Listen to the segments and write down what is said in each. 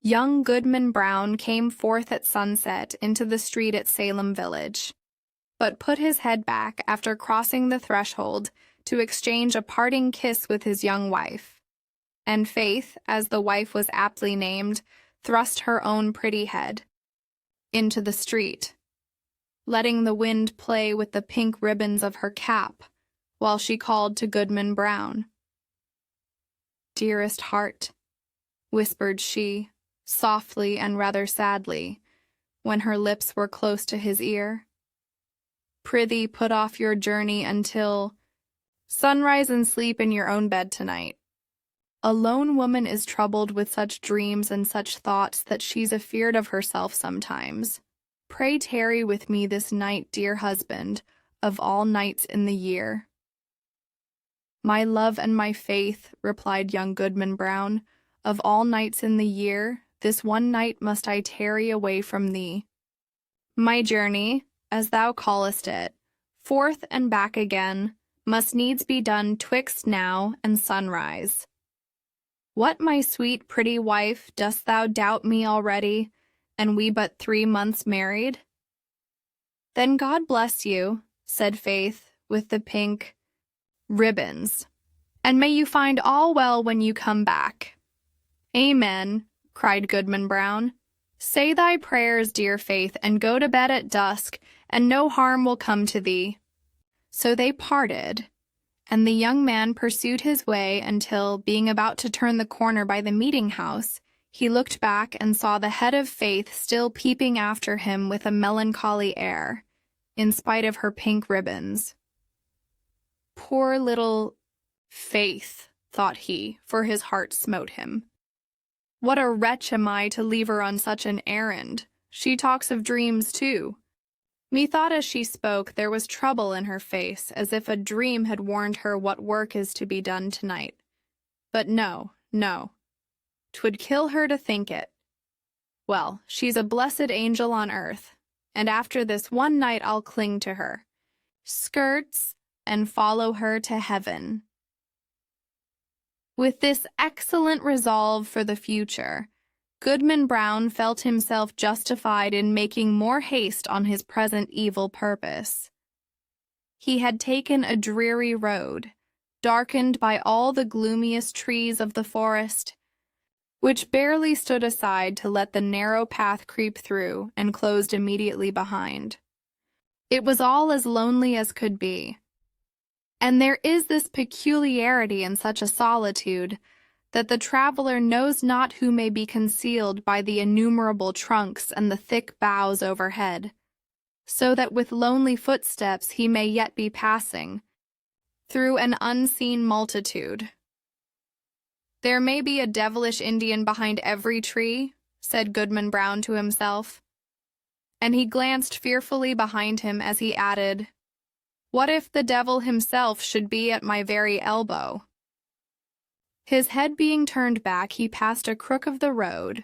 Young Goodman Brown came forth at sunset into the street at Salem Village, but put his head back after crossing the threshold to exchange a parting kiss with his young wife. And Faith, as the wife was aptly named, thrust her own pretty head into the street, letting the wind play with the pink ribbons of her cap while she called to Goodman Brown. "Dearest heart," whispered she, softly and rather sadly, when her lips were close to his ear. "Prithee put off your journey until sunrise and sleep in your own bed tonight. A lone woman is troubled with such dreams and such thoughts that she's afeard of herself sometimes. Pray tarry with me this night, dear husband, of all nights in the year." "My love and my faith," replied young Goodman Brown, "of all nights in the year, this one night must I tarry away from thee. My journey, as thou callest it, forth and back again, must needs be done twixt now and sunrise. What, my sweet pretty wife, dost thou doubt me already, and we but 3 months married?" "Then God bless you," said Faith, with the pink ribbons, "and may you find all well when you come back." "Amen," cried Goodman Brown. "Say thy prayers, dear Faith, and go to bed at dusk, and no harm will come to thee." So they parted, and the young man pursued his way until, being about to turn the corner by the meeting-house, he looked back and saw the head of Faith still peeping after him with a melancholy air, in spite of her pink ribbons. "Poor little Faith," thought he, for his heart smote him. "What a wretch am I to leave her on such an errand? She talks of dreams, too." Methought as she spoke there was trouble in her face, as if a dream had warned her what work is to be done tonight. But no, 'twould kill her to think it. Well, she's a blessed angel on earth, and after this one night I'll cling to her skirts and follow her to heaven. With this excellent resolve for the future, Goodman Brown felt himself justified in making more haste on his present evil purpose. He had taken a dreary road, darkened by all the gloomiest trees of the forest, which barely stood aside to let the narrow path creep through and closed immediately behind. It was all as lonely as could be. And there is this peculiarity in such a solitude, that the traveler knows not who may be concealed by the innumerable trunks and the thick boughs overhead, so that with lonely footsteps he may yet be passing through an unseen multitude. "There may be a devilish Indian behind every tree," said Goodman Brown to himself, and he glanced fearfully behind him as he added, "What if the devil himself should be at my very elbow?" His head being turned back, he passed a crook of the road,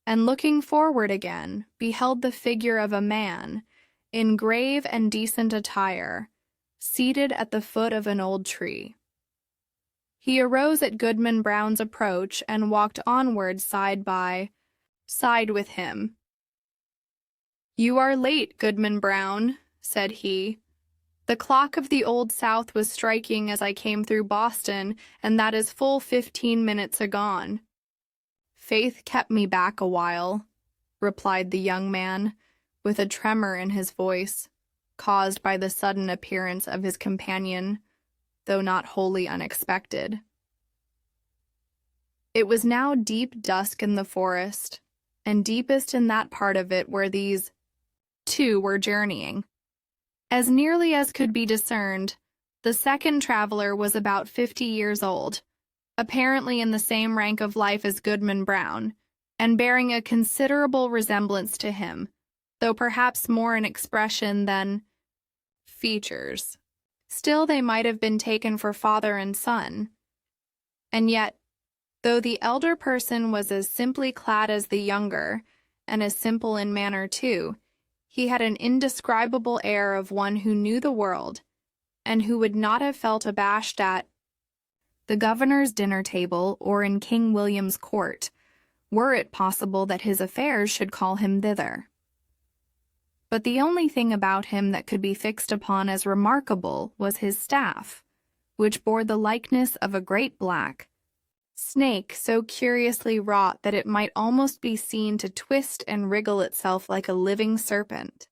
and looking forward again, beheld the figure of a man, in grave and decent attire, seated at the foot of an old tree. He arose at Goodman Brown's approach and walked onward side by side with him. "You are late, Goodman Brown," said he. "The clock of the Old South was striking as I came through Boston, and that is full 15 minutes agone." "Faith kept me back a while," replied the young man, with a tremor in his voice, caused by the sudden appearance of his companion, though not wholly unexpected. It was now deep dusk in the forest, and deepest in that part of it where these two were journeying. As nearly as could be discerned, the second traveler was about 50 years old, apparently in the same rank of life as Goodman Brown, and bearing a considerable resemblance to him, though perhaps more in expression than features. Still, they might have been taken for father and son. And yet, though the elder person was as simply clad as the younger, and as simple in manner too, he had an indescribable air of one who knew the world, and who would not have felt abashed at the governor's dinner table or in King William's court, were it possible that his affairs should call him thither. But the only thing about him that could be fixed upon as remarkable was his staff, which bore the likeness of a great black snake so curiously wrought that it might almost be seen to twist and wriggle itself like a living serpent.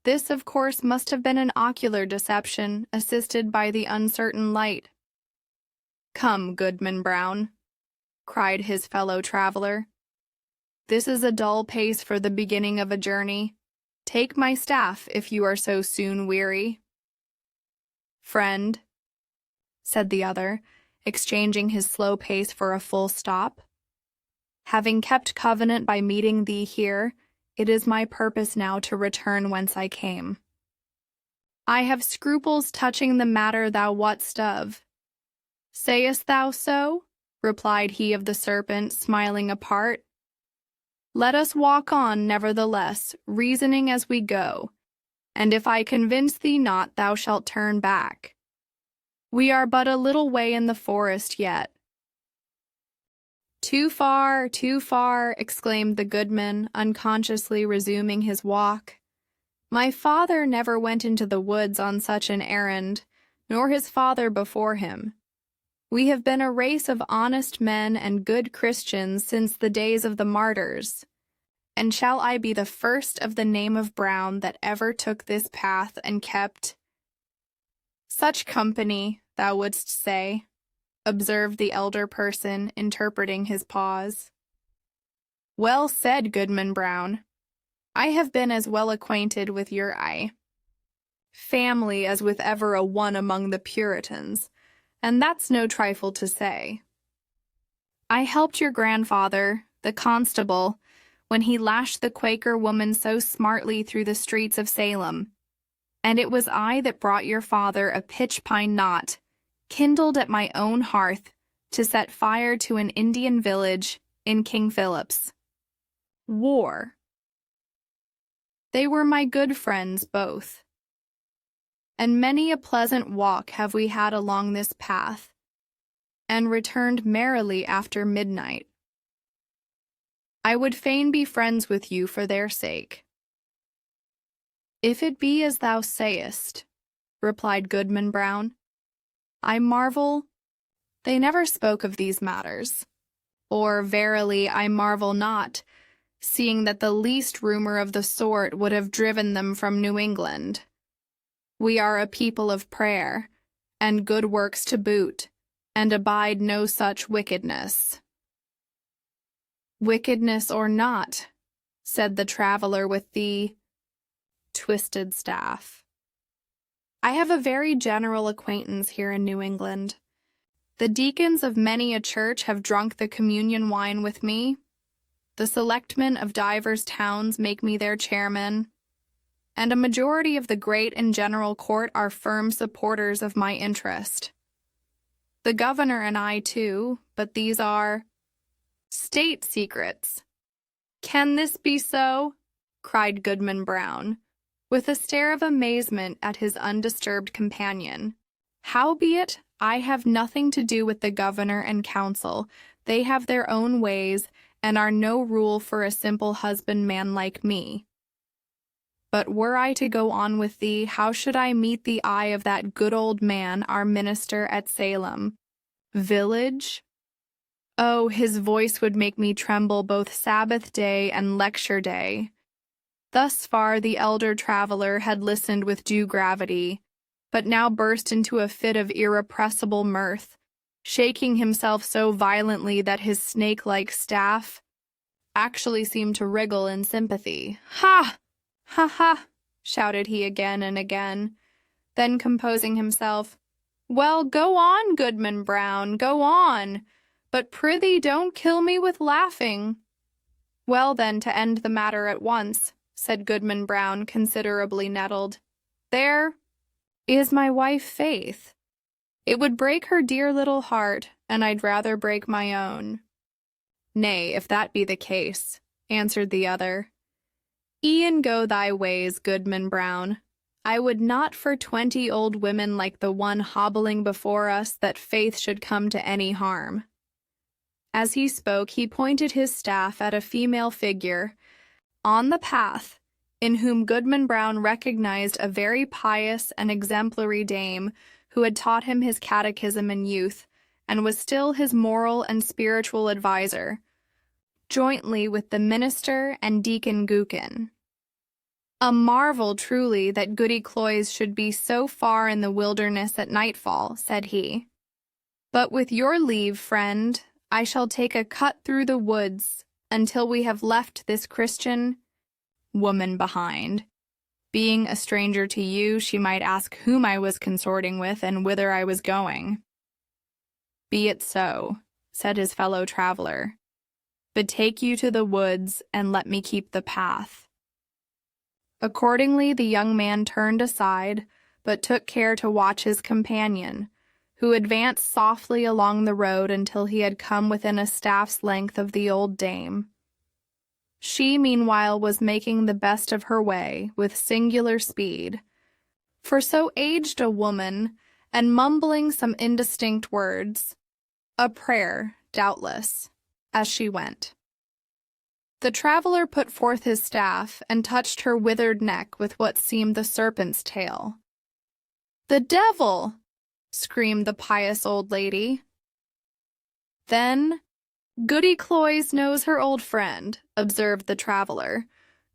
This, of course, must have been an ocular deception, assisted by the uncertain light. "Come, Goodman Brown," cried his fellow traveler. "This is a dull pace for the beginning of a journey. Take my staff if you are so soon weary." "Friend," said the other, exchanging his slow pace for a full stop, "having kept covenant by meeting thee here, it is my purpose now to return whence I came. I have scruples touching the matter thou wotst of." "Sayest thou so?" replied he of the serpent, smiling apart. "Let us walk on, nevertheless, reasoning as we go, and if I convince thee not, thou shalt turn back. We are but a little way in the forest yet." Too far," exclaimed the Goodman, unconsciously resuming his walk. "My father never went into the woods on such an errand, nor his father before him. We have been a race of honest men and good Christians since the days of the martyrs. And shall I be the first of the name of Brown that ever took this path and kept such company, thou wouldst say?" observed the elder person, interpreting his pause. "Well said, Goodman Brown. I have been as well acquainted with your family as with ever a one among the Puritans, and that's no trifle to say. I helped your grandfather, the constable, when he lashed the Quaker woman so smartly through the streets of Salem, and it was I that brought your father a pitch-pine knot, kindled at my own hearth, to set fire to an Indian village in King Philip's War. They were my good friends both, and many a pleasant walk have we had along this path, and returned merrily after midnight. I would fain be friends with you for their sake." "If it be as thou sayest," replied Goodman Brown, "I marvel they never spoke of these matters. Or, verily, I marvel not, seeing that the least rumor of the sort would have driven them from New England. We are a people of prayer, and good works to boot, and abide no such wickedness." "Wickedness or not," said the traveler with the twisted staff, "I have a very general acquaintance here in New England. The deacons of many a church have drunk the communion wine with me. The selectmen of divers towns make me their chairman, and a majority of the great and general court are firm supporters of my interest. The governor and I, too, but these are state secrets." "Can this be so?" cried Goodman Brown, with a stare of amazement at his undisturbed companion. "Howbeit, I have nothing to do with the governor and council. They have their own ways, and are no rule for a simple husbandman like me. But were I to go on with thee, how should I meet the eye of that good old man, our minister at Salem village? Oh, his voice would make me tremble both Sabbath day and lecture day." Thus far the elder traveler had listened with due gravity, but now burst into a fit of irrepressible mirth, shaking himself so violently that his snake-like staff actually seemed to wriggle in sympathy. "Ha! Ha ha!" shouted he again and again. Then, composing himself, "Well, go on, Goodman Brown, go on, but prithee don't kill me with laughing." "Well, then, to end the matter at once," said Goodman Brown, considerably nettled, "there is my wife Faith. It would break her dear little heart, and I'd rather break my own." "Nay, if that be the case," answered the other, "e'en go thy ways, Goodman Brown. I would not for 20 old women like the one hobbling before us that Faith should come to any harm. As he spoke, he pointed his staff at a female figure on the path, in whom Goodman Brown recognized a very pious and exemplary dame who had taught him his catechism in youth and was still his moral and spiritual adviser, jointly with the minister and Deacon Gookin. A marvel truly that Goody Cloyes should be so far in the wilderness at nightfall, said he. But with your leave, friend, I shall take a cut through the woods until we have left this Christian woman behind. Being a stranger to you, she might ask whom I was consorting with and whither I was going. Be it so, said his fellow traveler. Betake you to the woods and let me keep the path. Accordingly, the young man turned aside, but took care to watch his companion, who advanced softly along the road until he had come within a staff's length of the old dame. She, meanwhile, was making the best of her way with singular speed, for so aged a woman, and mumbling some indistinct words, a prayer, doubtless, as she went. The traveler put forth his staff and touched her withered neck with what seemed the serpent's tail. "The devil!" screamed the pious old lady. Then, Goody Cloyes knows her old friend, observed the traveler,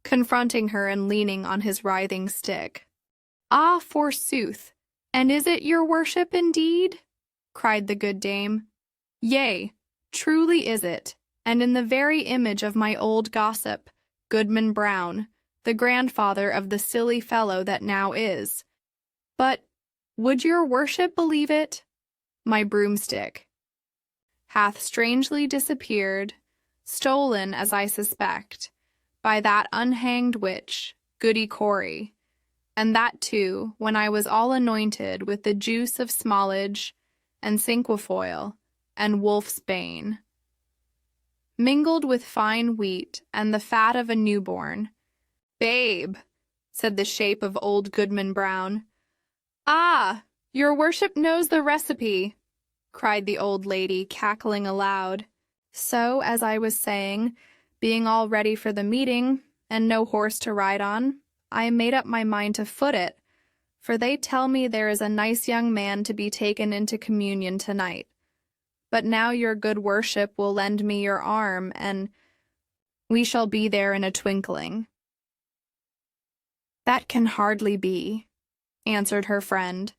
confronting her and leaning on his writhing stick. "Ah, forsooth, and is it your worship indeed?" cried the good dame. "Yea, truly is it, and in the very image of my old gossip, Goodman Brown, the grandfather of the silly fellow that now is. But would your worship believe it? My broomstick hath strangely disappeared, stolen, as I suspect, by that unhanged witch, Goody Cory, and that too when I was all anointed with the juice of smallage and cinquefoil and wolf's bane, mingled with fine wheat and the fat of a newborn." "Babe," said the shape of old Goodman Brown. "Ah, your worship knows the recipe," cried the old lady, cackling aloud. "So, as I was saying, being all ready for the meeting, and no horse to ride on, I made up my mind to foot it, for they tell me there is a nice young man to be taken into communion tonight. But now your good worship will lend me your arm, and we shall be there in a twinkling." "That can hardly be," answered her friend.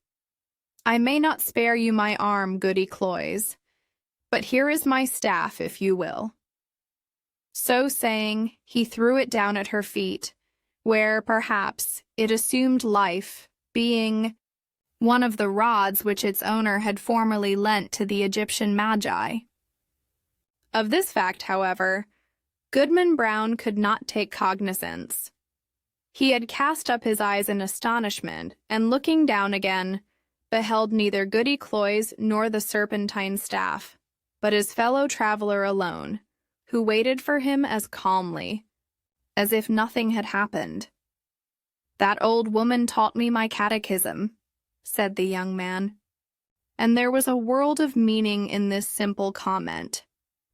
"I may not spare you my arm, Goody Cloyes, but here is my staff, if you will." So saying, he threw it down at her feet, where, perhaps, it assumed life, being one of the rods which its owner had formerly lent to the Egyptian magi. Of this fact, however, Goodman Brown could not take cognizance. He had cast up his eyes in astonishment, and looking down again, beheld neither Goody Cloyes nor the serpentine staff, but his fellow traveler alone, who waited for him as calmly as if nothing had happened. "That old woman taught me my catechism," said the young man. And there was a world of meaning in this simple comment.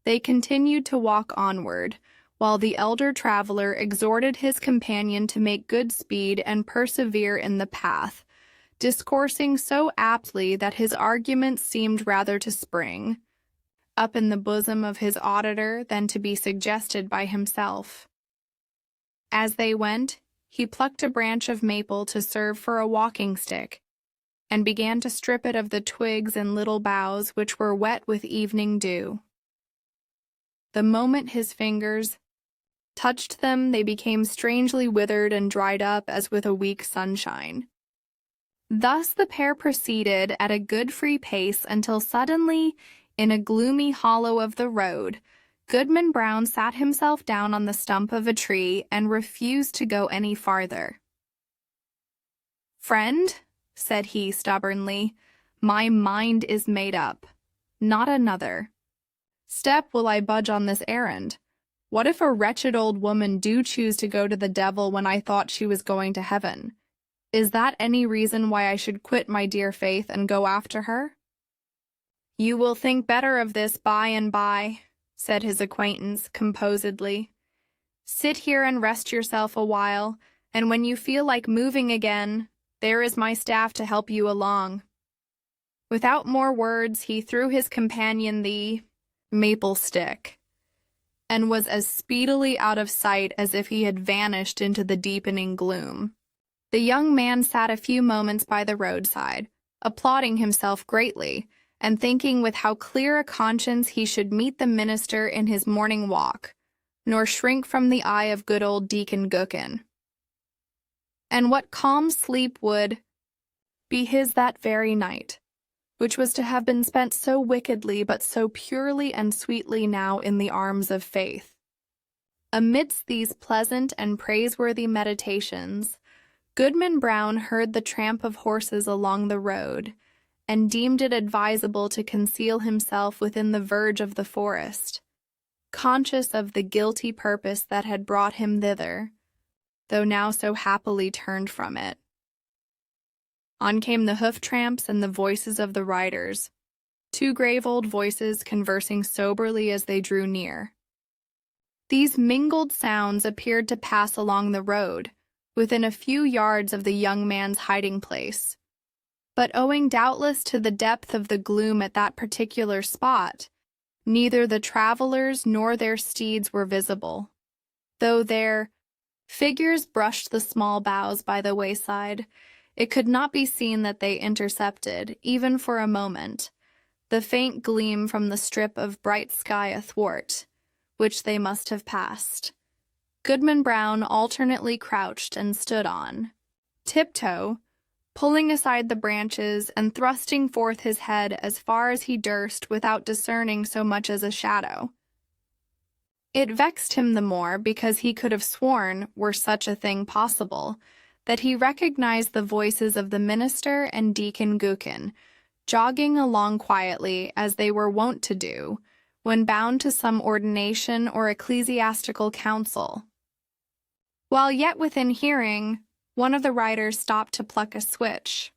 They continued to walk onward, while the elder traveler exhorted his companion to make good speed and persevere in the path, discoursing so aptly that his arguments seemed rather to spring up in the bosom of his auditor than to be suggested by himself. As they went, he plucked a branch of maple to serve for a walking stick, and began to strip it of the twigs and little boughs which were wet with evening dew. The moment his fingers touched them, they became strangely withered and dried up as with a weak sunshine. Thus the pair proceeded at a good free pace until suddenly, in a gloomy hollow of the road, Goodman Brown sat himself down on the stump of a tree and refused to go any farther. "Friend," said he stubbornly, "my mind is made up. Not another step will I budge on this errand. What if a wretched old woman do choose to go to the devil when I thought she was going to heaven? Is that any reason why I should quit my dear faith and go after her? You will think better of this by and by. said his acquaintance composedly. "Sit here and rest yourself a while, and when you feel like moving again, there is my staff to help you along." Without more words, he threw his companion the maple stick, and was as speedily out of sight as if he had vanished into the deepening gloom. The young man sat a few moments by the roadside, applauding himself greatly, and thinking with how clear a conscience he should meet the minister in his morning walk, nor shrink from the eye of good old Deacon Goodman. And what calm sleep would be his that very night, which was to have been spent so wickedly but so purely and sweetly now in the arms of faith. Amidst these pleasant and praiseworthy meditations, Goodman Brown heard the tramp of horses along the road, and deemed it advisable to conceal himself within the verge of the forest, conscious of the guilty purpose that had brought him thither, though now so happily turned from it. On came the hoof-tramps and the voices of the riders, two grave old voices conversing soberly as they drew near. These mingled sounds appeared to pass along the road, within a few yards of the young man's hiding place, but owing doubtless to the depth of the gloom at that particular spot, neither the travelers nor their steeds were visible, though their figures brushed the small boughs by the wayside. It could not be seen that they intercepted, even for a moment, the faint gleam from the strip of bright sky athwart, which they must have passed. Goodman Brown alternately crouched and stood on tiptoe, pulling aside the branches and thrusting forth his head as far as he durst without discerning so much as a shadow. It vexed him the more because he could have sworn, were such a thing possible, that he recognized the voices of the minister and Deacon Goodman, jogging along quietly as they were wont to do, when bound to some ordination or ecclesiastical council. While yet within hearing, one of the riders stopped to pluck a switch.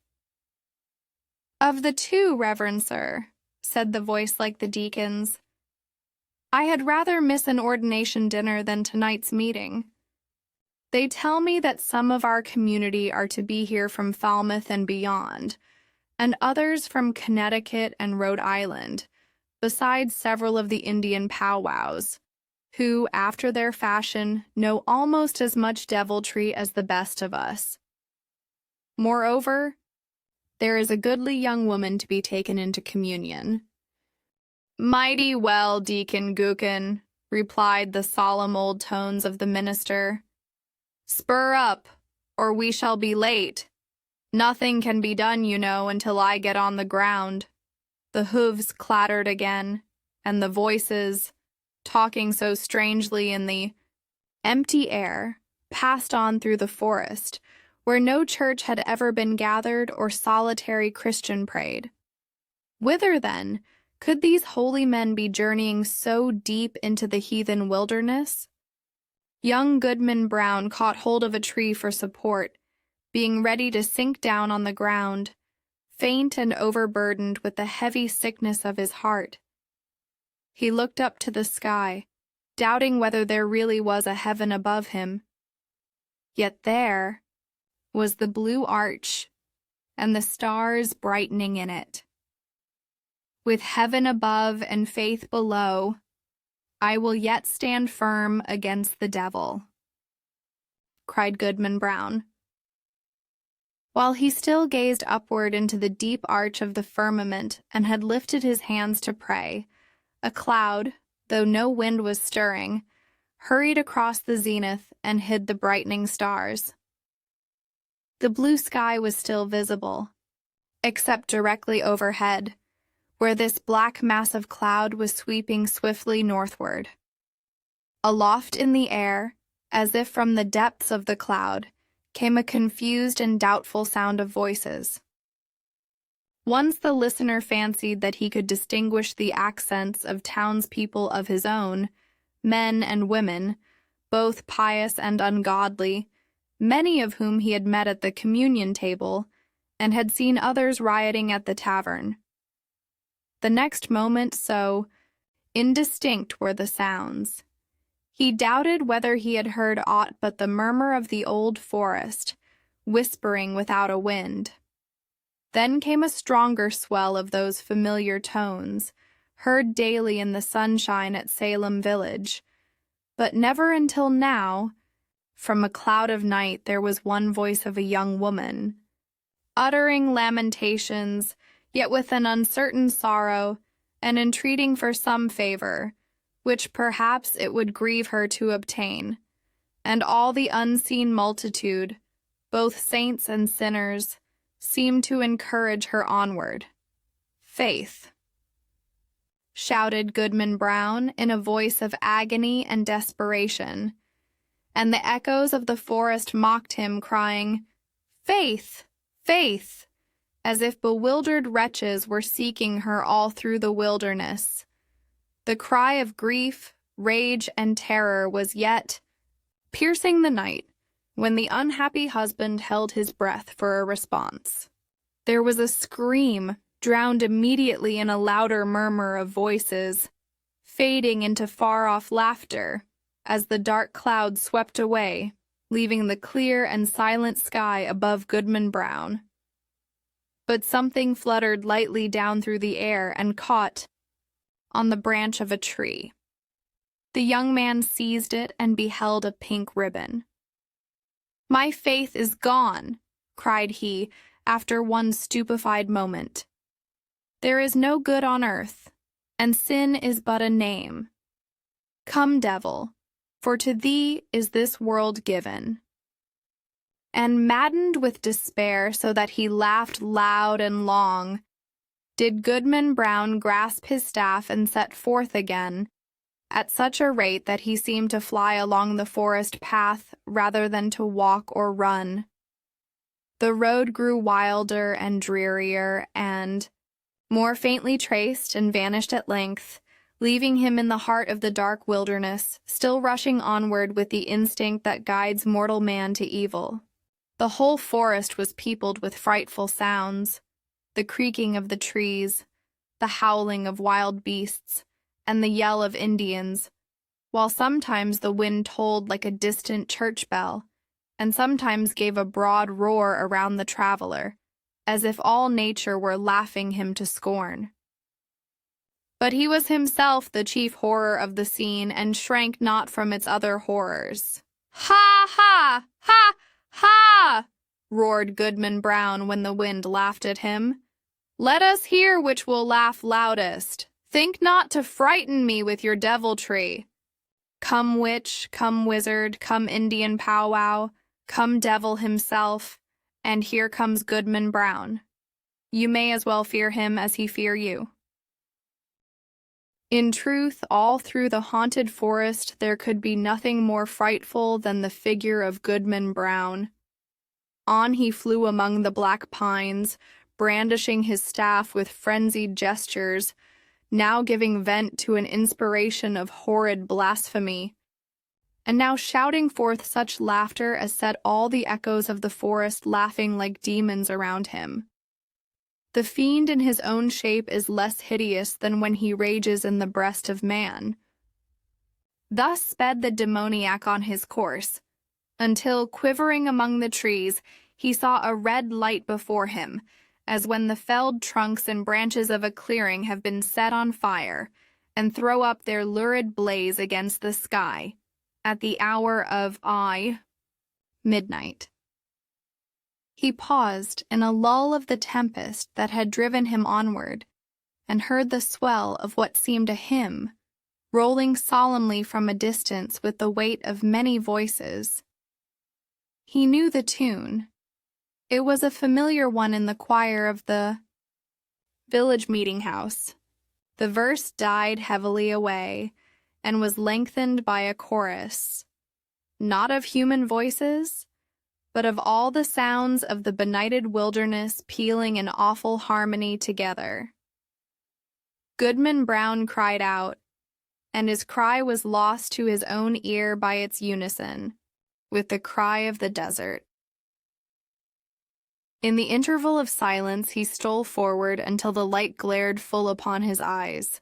"Of the two, Reverend Sir," said the voice like the deacon's, "I had rather miss an ordination dinner than tonight's meeting. They tell me that some of our community are to be here from Falmouth and beyond, and others from Connecticut and Rhode Island, besides several of the Indian powwows, who, after their fashion, know almost as much deviltry as the best of us. Moreover, there is a goodly young woman to be taken into communion." "Mighty well, Deacon Goodman," replied the solemn old tones of the minister. "Spur up, or we shall be late. Nothing can be done, you know, until I get on the ground." The hooves clattered again, and the voices, talking so strangely in the empty air, passed on through the forest, where no church had ever been gathered or solitary Christian prayed. Whither, then, could these holy men be journeying so deep into the heathen wilderness? Young Goodman Brown caught hold of a tree for support, being ready to sink down on the ground, faint and overburdened with the heavy sickness of his heart. He looked up to the sky, doubting whether there really was a heaven above him. Yet there was the blue arch, and the stars brightening in it. "With heaven above and faith below, I will yet stand firm against the devil," cried Goodman Brown. While he still gazed upward into the deep arch of the firmament and had lifted his hands to pray, a cloud, though no wind was stirring, hurried across the zenith and hid the brightening stars. The blue sky was still visible, except directly overhead, where this black mass of cloud was sweeping swiftly northward. Aloft in the air, as if from the depths of the cloud, came a confused and doubtful sound of voices. Once the listener fancied that he could distinguish the accents of townspeople of his own, men and women, both pious and ungodly, many of whom he had met at the communion table, and had seen others rioting at the tavern. The next moment, so Indistinct were the sounds. He doubted whether he had heard aught but the murmur of the old forest, whispering without a wind. Then came a stronger swell of those familiar tones, heard daily in the sunshine at Salem village, but never until now. From a cloud of night there was one voice of a young woman, uttering lamentations, yet with an uncertain sorrow, and entreating for some favor, which perhaps it would grieve her to obtain. And all the unseen multitude, both saints and sinners, seemed to encourage her onward. "Faith!" shouted Goodman Brown in a voice of agony and desperation, and the echoes of the forest mocked him, crying, "Faith! Faith!" as if bewildered wretches were seeking her all through the wilderness. The cry of grief, rage, and terror was yet piercing the night when the unhappy husband held his breath for a response. There was a scream, drowned immediately in a louder murmur of voices, fading into far-off laughter as the dark clouds swept away, leaving the clear and silent sky above Goodman Brown. But something fluttered lightly down through the air and caught on the branch of a tree. The young man seized it and beheld a pink ribbon. "My faith is gone," cried he, after one stupefied moment. "There is no good on earth, and sin is but a name. Come, devil, for to thee is this world given." And maddened with despair so that he laughed loud and long, did Goodman Brown grasp his staff and set forth again, at such a rate that he seemed to fly along the forest path rather than to walk or run. The road grew wilder and drearier, and, more faintly traced, and vanished at length, leaving him in the heart of the dark wilderness, still rushing onward with the instinct that guides mortal man to evil. The whole forest was peopled with frightful sounds, the creaking of the trees, the howling of wild beasts, and the yell of Indians, while sometimes the wind tolled like a distant church bell, and sometimes gave a broad roar around the traveler, as if all nature were laughing him to scorn. But he was himself the chief horror of the scene, and shrank not from its other horrors. "Ha! Ha! Ha! Ha!" roared Goodman Brown when the wind laughed at him. "Let us hear which will laugh loudest. Think not to frighten me with your deviltry. Come witch, come wizard, come Indian powwow, come devil himself, and here comes Goodman Brown. You may as well fear him as he fear you." In truth, all through the haunted forest there could be nothing more frightful than the figure of Goodman Brown. On he flew among the black pines, brandishing his staff with frenzied gestures, now giving vent to an inspiration of horrid blasphemy, and now shouting forth such laughter as set all the echoes of the forest laughing like demons around him. The fiend in his own shape is less hideous than when he rages in the breast of man. Thus sped the demoniac on his course, until, quivering among the trees, he saw a red light before him, as when the felled trunks and branches of a clearing have been set on fire, and throw up their lurid blaze against the sky, at the hour of midnight. He paused in a lull of the tempest that had driven him onward, and heard the swell of what seemed a hymn, rolling solemnly from a distance with the weight of many voices. He knew the tune. It was a familiar one in the choir of the village meeting house. The verse died heavily away, and was lengthened by a chorus, not of human voices, but of all the sounds of the benighted wilderness pealing in awful harmony together. Goodman Brown cried out, and his cry was lost to his own ear by its unison with the cry of the desert. In the interval of silence he stole forward until the light glared full upon his eyes.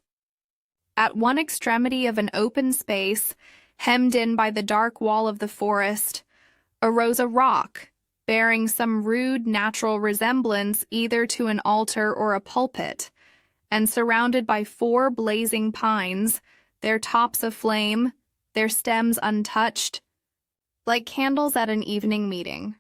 At one extremity of an open space, hemmed in by the dark wall of the forest, arose a rock, bearing some rude natural resemblance either to an altar or a pulpit, and surrounded by 4 blazing pines, their tops aflame, their stems untouched, like candles at an evening meeting.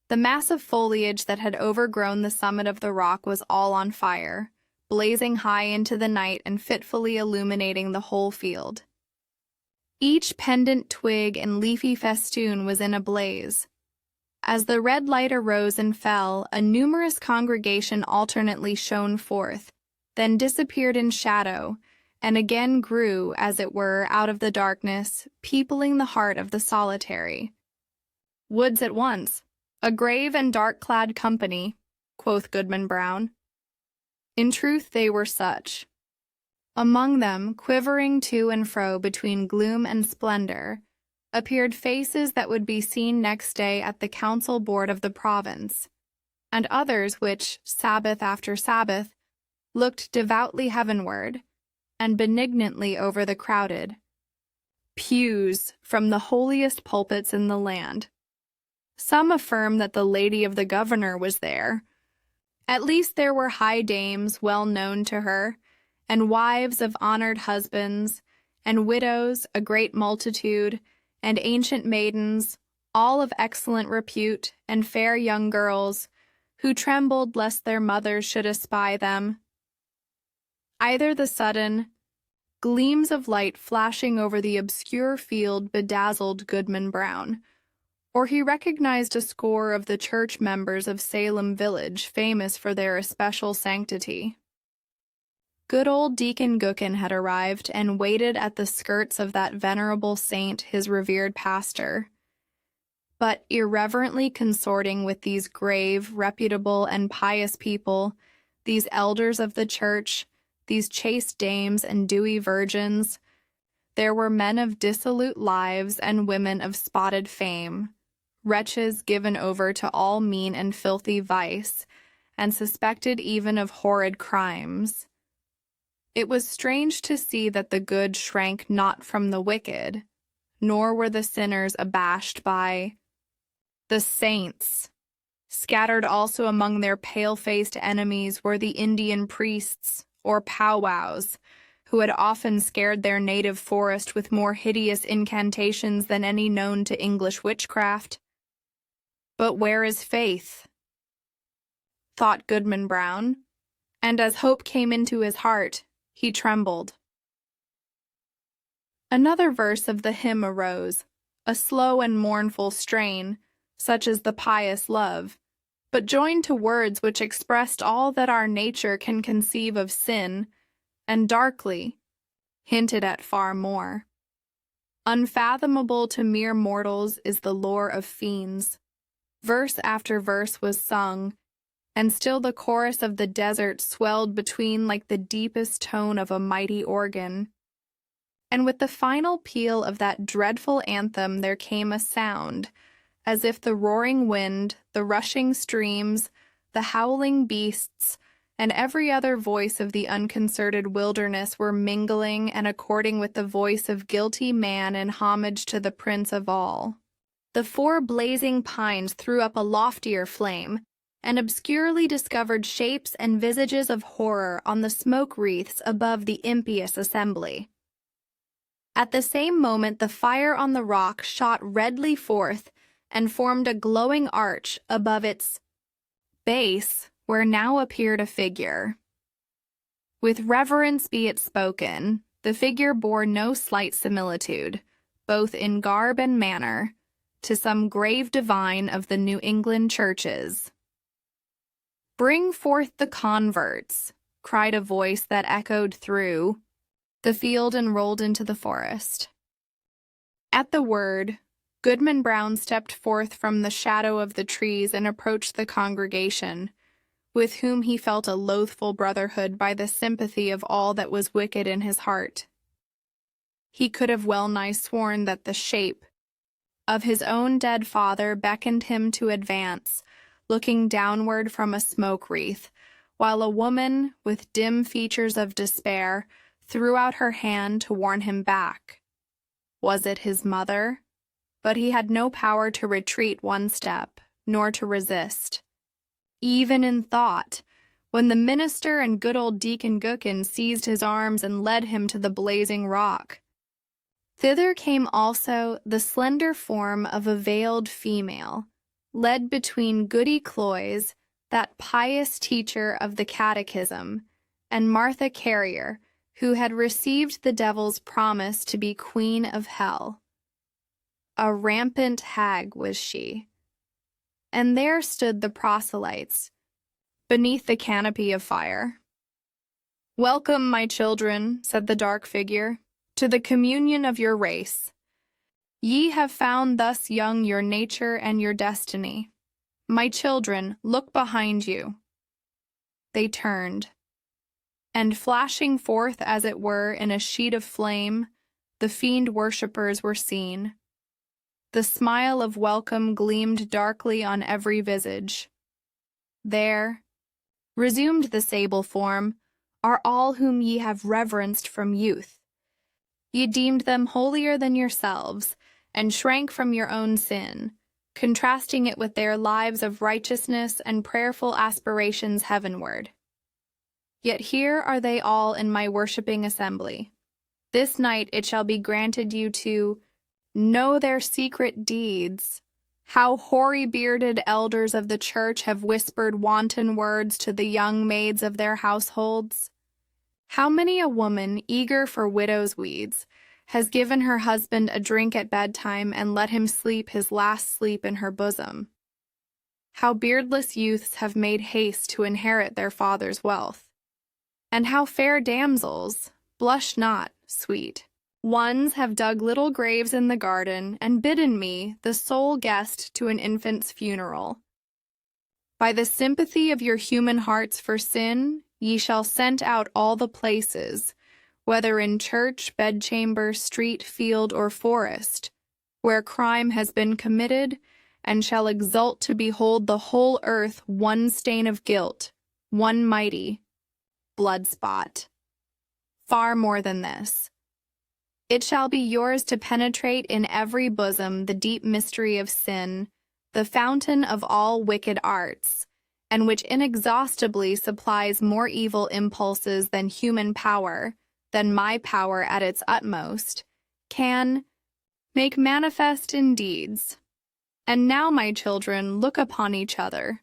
The massive foliage that had overgrown the summit of the rock was all on fire, blazing high into the night and fitfully illuminating the whole field. Each pendant twig and leafy festoon was in a blaze. As the red light arose and fell, a numerous congregation alternately shone forth, then disappeared in shadow, and again grew, as it were, out of the darkness, peopling the heart of the solitary. "Woods at once, a grave and dark-clad company," quoth Goodman Brown. In truth they were such. Among them, quivering to and fro between gloom and splendor, appeared faces that would be seen next day at the council board of the province, and others which, Sabbath after Sabbath, looked devoutly heavenward, and benignantly over the crowded pews from the holiest pulpits in the land. Some affirm that the lady of the governor was there. At least there were high dames well known to her, and wives of honored husbands, and widows a great multitude, and ancient maidens, all of excellent repute, and fair young girls, who trembled lest their mothers should espy them. Either the sudden gleams of light flashing over the obscure field bedazzled Goodman Brown, or he recognized a score of the church members of Salem village famous for their especial sanctity. Good old Deacon Goodman had arrived and waited at the skirts of that venerable saint, his revered pastor. But irreverently consorting with these grave, reputable, and pious people, these elders of the church, these chaste dames and dewy virgins, there were men of dissolute lives and women of spotted fame, wretches given over to all mean and filthy vice, and suspected even of horrid crimes. It was strange to see that the good shrank not from the wicked, nor were the sinners abashed by the saints. Scattered also among their pale-faced enemies were the Indian priests, or powwows, who had often scared their native forest with more hideous incantations than any known to English witchcraft. But where is faith? Thought Goodman Brown, and as hope came into his heart, he trembled. Another verse of the hymn arose, a slow and mournful strain, such as the pious love, but joined to words which expressed all that our nature can conceive of sin, and darkly hinted at far more. Unfathomable to mere mortals is the lore of fiends. Verse after verse was sung, and still the chorus of the desert swelled between like the deepest tone of a mighty organ. And with the final peal of that dreadful anthem there came a sound, as if the roaring wind, the rushing streams, the howling beasts, and every other voice of the unconcerted wilderness were mingling and according with the voice of guilty man in homage to the Prince of all. The 4 blazing pines threw up a loftier flame, and obscurely discovered shapes and visages of horror on the smoke wreaths above the impious assembly. At the same moment the fire on the rock shot redly forth and formed a glowing arch above its base, where now appeared a figure. With reverence be it spoken, the figure bore no slight similitude, both in garb and manner, to some grave divine of the New England churches. "Bring forth the converts," cried a voice that echoed through the field and rolled into the forest. At the word, Goodman Brown stepped forth from the shadow of the trees and approached the congregation, with whom he felt a loathful brotherhood by the sympathy of all that was wicked in his heart. He could have well-nigh sworn that the shape of his own dead father beckoned him to advance, looking downward from a smoke wreath, while a woman, with dim features of despair, threw out her hand to warn him back. Was it his mother? But he had no power to retreat one step, nor to resist. Even in thought, when the minister and good old Deacon Goodman seized his arms and led him to the blazing rock. Thither came also the slender form of a veiled female, led between Goody Cloyes, that pious teacher of the catechism, and Martha Carrier, who had received the devil's promise to be queen of hell. A rampant hag was she. And there stood the proselytes, beneath the canopy of fire. "Welcome, my children," said the dark figure, "to the communion of your race. Ye have found thus young your nature and your destiny. My children, look behind you." They turned, and flashing forth as it were in a sheet of flame, the fiend worshippers were seen. The smile of welcome gleamed darkly on every visage. "There," resumed the sable form, "are all whom ye have reverenced from youth. Ye deemed them holier than yourselves, and shrank from your own sin, contrasting it with their lives of righteousness and prayerful aspirations heavenward. Yet here are they all in my worshipping assembly. This night it shall be granted you to know their secret deeds, how hoary-bearded elders of the church have whispered wanton words to the young maids of their households. How many a woman, eager for widow's weeds, has given her husband a drink at bedtime and let him sleep his last sleep in her bosom. How beardless youths have made haste to inherit their father's wealth. And how fair damsels, blush not, sweet, ones have dug little graves in the garden and bidden me, the sole guest, to an infant's funeral. By the sympathy of your human hearts for sin, ye shall scent out all the places, whether in church, bedchamber, street, field, or forest, where crime has been committed, and shall exult to behold the whole earth one stain of guilt, one mighty blood spot. Far more than this. It shall be yours to penetrate in every bosom the deep mystery of sin, the fountain of all wicked arts, and which inexhaustibly supplies more evil impulses than human power, than my power at its utmost, can make manifest in deeds. And now, my children, look upon each other.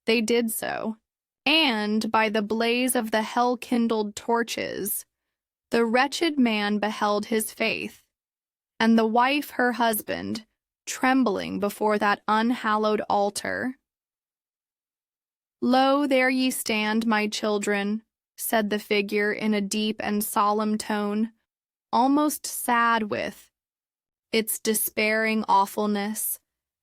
They did so, and by the blaze of the hell-kindled torches, the wretched man beheld his faith, and the wife her husband, trembling before that unhallowed altar. "Lo, there ye stand, my children," said the figure in a deep and solemn tone, almost sad with its despairing awfulness,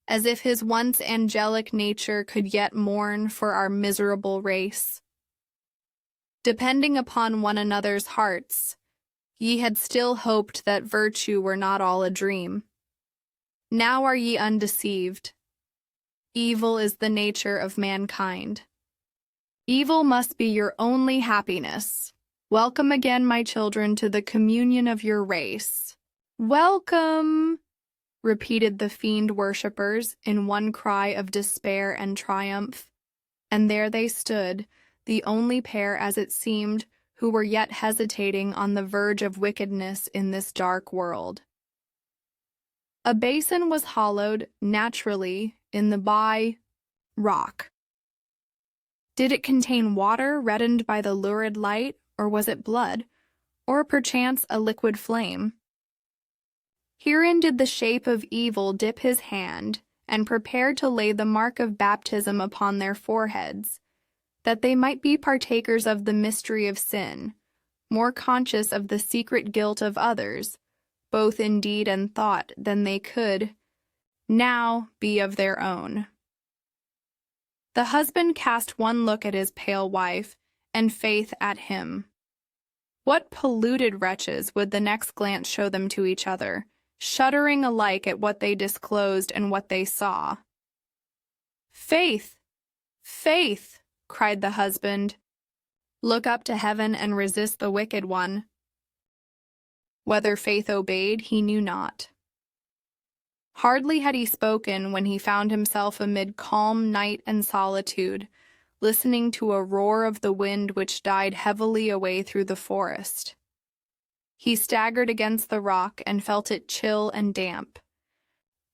as if his once angelic nature could yet mourn for our miserable race. Depending upon one another's hearts, ye had still hoped that virtue were not all a dream. Now are ye undeceived. Evil is the nature of mankind. Evil must be your only happiness. Welcome again, my children, to the communion of your race. Welcome, repeated the fiend worshippers in one cry of despair and triumph. And there they stood, the only pair, as it seemed, who were yet hesitating on the verge of wickedness in this dark world. A basin was hollowed, naturally, in the rock. Did it contain water reddened by the lurid light, or was it blood, or perchance a liquid flame? Herein did the shape of evil dip his hand, and prepare to lay the mark of baptism upon their foreheads, that they might be partakers of the mystery of sin, more conscious of the secret guilt of others, both in deed and thought, than they could now be of their own. The husband cast one look at his pale wife, and faith at him. What polluted wretches would the next glance show them to each other, shuddering alike at what they disclosed and what they saw. "Faith! Faith!" cried the husband. "Look up to heaven and resist the wicked one. Whether faith obeyed, he knew not. Hardly had he spoken when he found himself amid calm night and solitude, listening to a roar of the wind which died heavily away through the forest. He staggered against the rock and felt it chill and damp,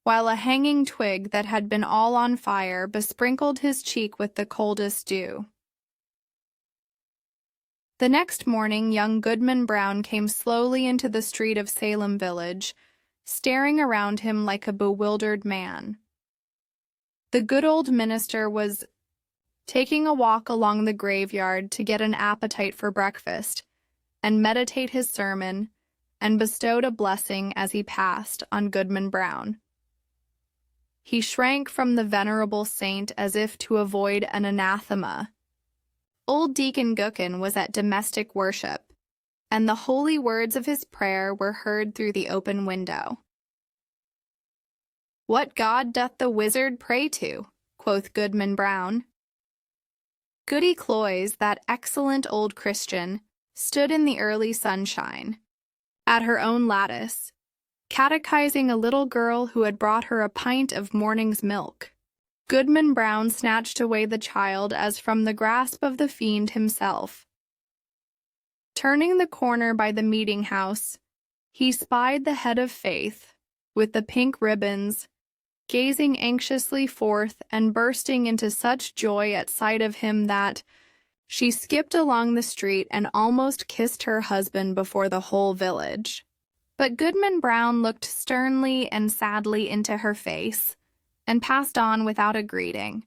while a hanging twig that had been all on fire besprinkled his cheek with the coldest dew. The next morning, young Goodman Brown came slowly into the street of Salem village, staring around him like a bewildered man. The good old minister was taking a walk along the graveyard to get an appetite for breakfast and meditate his sermon, and bestowed a blessing as he passed on Goodman Brown. He shrank from the venerable saint as if to avoid an anathema. Old Deacon Goodman was at domestic worship, and the holy words of his prayer were heard through the open window. "What God doth the wizard pray to?" quoth Goodman Brown. Goody Cloyes, that excellent old Christian, stood in the early sunshine, at her own lattice, catechizing a little girl who had brought her a pint of morning's milk. Goodman Brown snatched away the child as from the grasp of the fiend himself. Turning the corner by the meeting house, he spied the head of Faith, with the pink ribbons, gazing anxiously forth and bursting into such joy at sight of him that she skipped along the street and almost kissed her husband before the whole village. But Goodman Brown looked sternly and sadly into her face, and passed on without a greeting.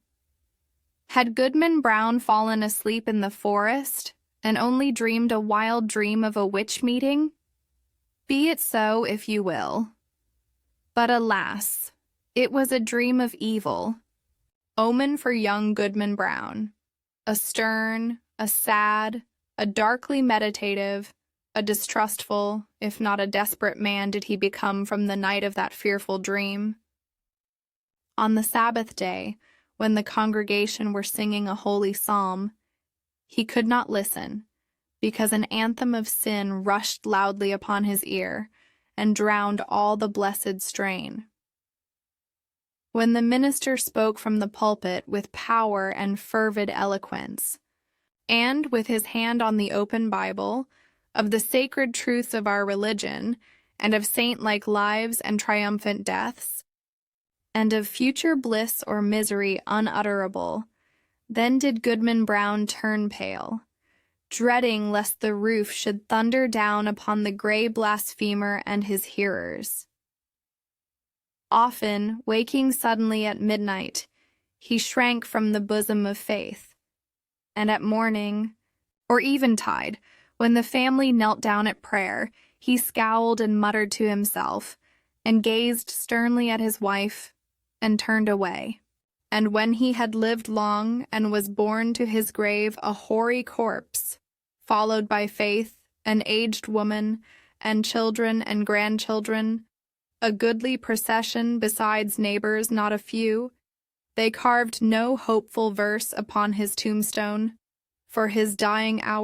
Had Goodman Brown fallen asleep in the forest, and only dreamed a wild dream of a witch meeting? Be it so, if you will. But alas, it was a dream of evil, omen for young Goodman Brown. A stern, a sad, a darkly meditative, a distrustful, if not a desperate man did he become from the night of that fearful dream. On the Sabbath day, when the congregation were singing a holy psalm, he could not listen, because an anthem of sin rushed loudly upon his ear and drowned all the blessed strain. When the minister spoke from the pulpit with power and fervid eloquence, and with his hand on the open Bible, of the sacred truths of our religion, and of saint-like lives and triumphant deaths, and of future bliss or misery unutterable, then did Goodman Brown turn pale, dreading lest the roof should thunder down upon the gray blasphemer and his hearers. Often, waking suddenly at midnight, he shrank from the bosom of faith, and at morning, or eventide, when the family knelt down at prayer, he scowled and muttered to himself, and gazed sternly at his wife, and turned away. And when he had lived long and was borne to his grave a hoary corpse, followed by Faith, an aged woman, and children and grandchildren, a goodly procession besides neighbors not a few, they carved no hopeful verse upon his tombstone, for his dying hour